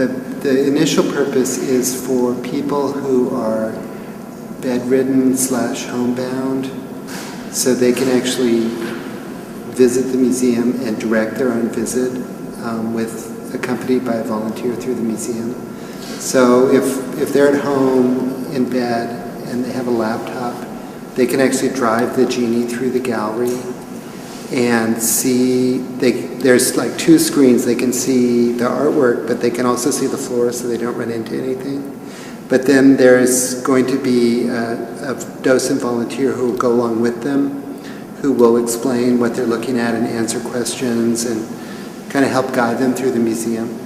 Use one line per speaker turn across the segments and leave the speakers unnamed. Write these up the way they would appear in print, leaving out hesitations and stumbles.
the initial purpose is for people who are bedridden / homebound, so they can actually visit the museum and direct their own visit accompanied by a volunteer through the museum. So if they're at home in bed and they have a laptop, they can actually drive the Genie through the gallery and see, there's like 2 screens. They can see the artwork, but they can also see the floor so they don't run into anything. But then there's going to be a docent volunteer who will go along with them, who will explain what they're looking at and answer questions and kind of help guide them through the museum.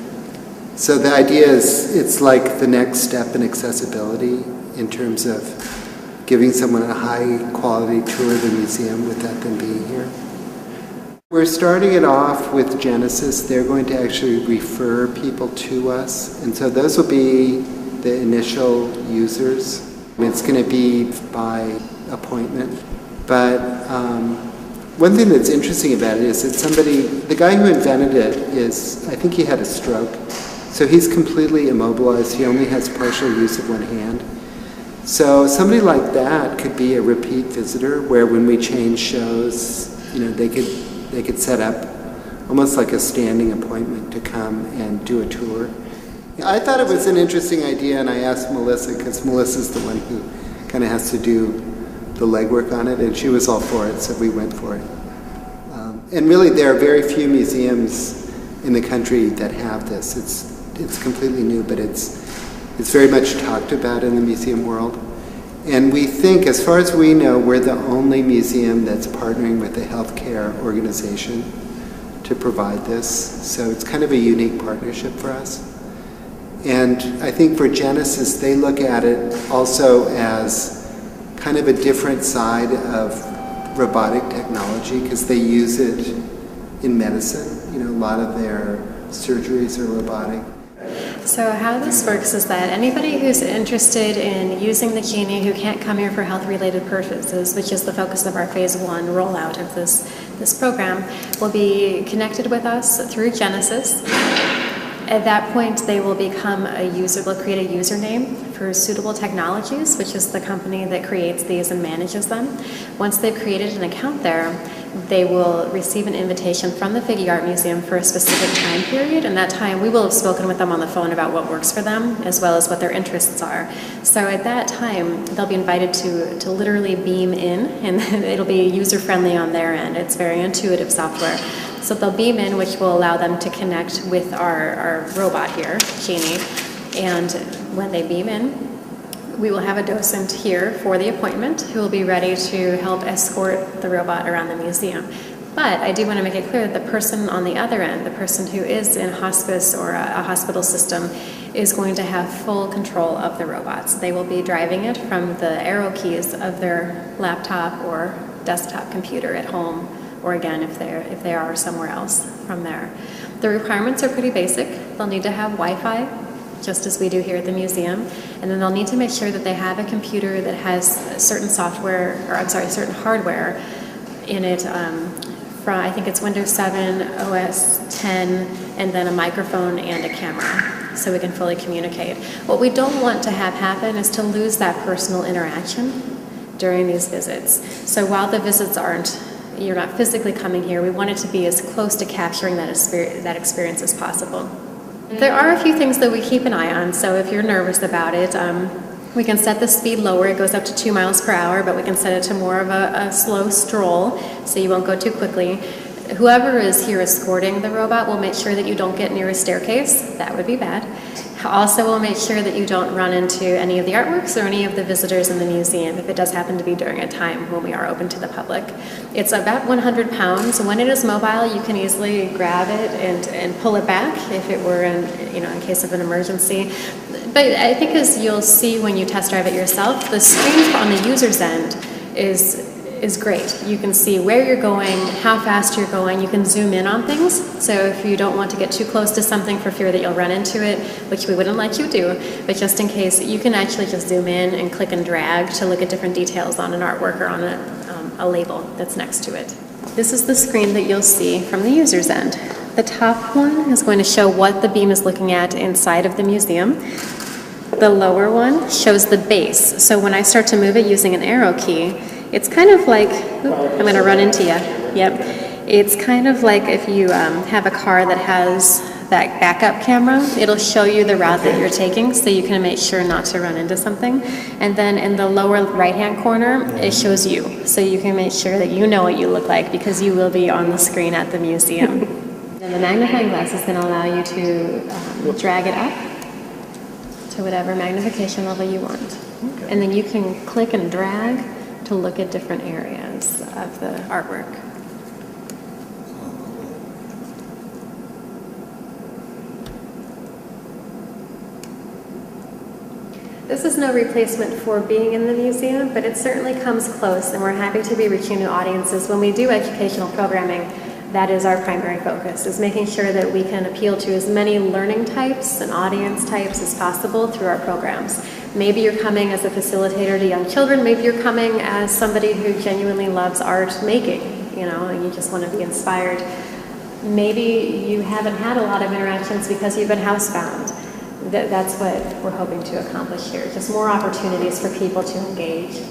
So the idea is it's like the next step in accessibility in terms of giving someone a high quality tour of the museum without them being here. We're starting it off with Genesis. They're going to actually refer people to us, and so those will be the initial users. It's going to be by appointment, but one thing that's interesting about it is that the guy who invented it I think he had a stroke, so he's completely immobilized. He only has partial use of one hand. So somebody like that could be a repeat visitor, where when we change shows, they could set up almost like a standing appointment to come and do a tour. I thought it was an interesting idea, and I asked Melissa, because Melissa's the one who kind of has to do the legwork on it, and she was all for it, so we went for it. And really, there are very few museums in the country that have this. It's completely new, but it's very much talked about in the museum world. And we think, as far as we know, we're the only museum that's partnering with a healthcare organization to provide this. So it's kind of a unique partnership for us. And I think for Genesis, they look at it also as kind of a different side of robotic technology, because they use it in medicine. A lot of their surgeries are robotic.
So how this works is that anybody who's interested in using the Genie who can't come here for health-related purposes, which is the focus of our Phase 1 rollout of this program, will be connected with us through Genesis. At that point, they will become a user. They'll create a username for Suitable Technologies, which is the company that creates these and manages them. Once they've created an account there, they will receive an invitation from the Figge Art Museum for a specific time period, and that time we will have spoken with them on the phone about what works for them, as well as what their interests are. So at that time, they'll be invited to literally beam in, and it'll be user-friendly on their end. It's very intuitive software. So they'll beam in, which will allow them to connect with our robot here, Genie, and when they beam in, we will have a docent here for the appointment who will be ready to help escort the robot around the museum. But I do want to make it clear that the person on the other end, the person who is in hospice or a hospital system, is going to have full control of the robots. They will be driving it from the arrow keys of their laptop or desktop computer at home, or again, if they are somewhere else from there. The requirements are pretty basic. They'll need to have Wi-Fi, just as we do here at the museum, and then they'll need to make sure that they have a computer that has certain certain hardware in it. I think it's Windows 7, OS 10, and then a microphone and a camera, so we can fully communicate. What we don't want to have happen is to lose that personal interaction during these visits. So while the visits you're not physically coming here, we want it to be as close to capturing that experience as possible. There are a few things that we keep an eye on, so if you're nervous about it, we can set the speed lower. It goes up to 2 miles per hour, but we can set it to more of a slow stroll, so you won't go too quickly. Whoever is here escorting the robot will make sure that you don't get near a staircase. That would be bad. Also, we'll make sure that you don't run into any of the artworks or any of the visitors in the museum if it does happen to be during a time when we are open to the public. It's about 100 pounds. When it is mobile, you can easily grab it and pull it back if it were in case of an emergency. But I think, as you'll see when you test drive it yourself, the screen on the user's end is great. You can see where you're going, how fast you're going. You can zoom in on things. So if you don't want to get too close to something for fear that you'll run into it, which we wouldn't let you do, but just in case, you can actually just zoom in and click and drag to look at different details on an artwork or on a label that's next to it. This is the screen that you'll see from the user's end. The top one is going to show what the beam is looking at inside of the museum. The lower one shows the base. So when I start to move it using an arrow key, it's kind of like, I'm going to run into you. Yep. It's kind of like if you have a car that has that backup camera, it'll show you the route that you're taking so you can make sure not to run into something. And then in the lower right-hand corner, it shows you. So you can make sure that you know what you look like because you will be on the screen at the museum. And the magnifying glass is going to allow you to drag it up to whatever magnification level you want.
Okay.
And then you can click and drag to look at different areas of the artwork. This is no replacement for being in the museum, but it certainly comes close, and we're happy to be reaching new audiences. When we do educational programming, that is our primary focus, is making sure that we can appeal to as many learning types and audience types as possible through our programs. Maybe you're coming as a facilitator to young children, maybe you're coming as somebody who genuinely loves art making, and you just want to be inspired. Maybe you haven't had a lot of interactions because you've been housebound. That's what we're hoping to accomplish here, just more opportunities for people to engage.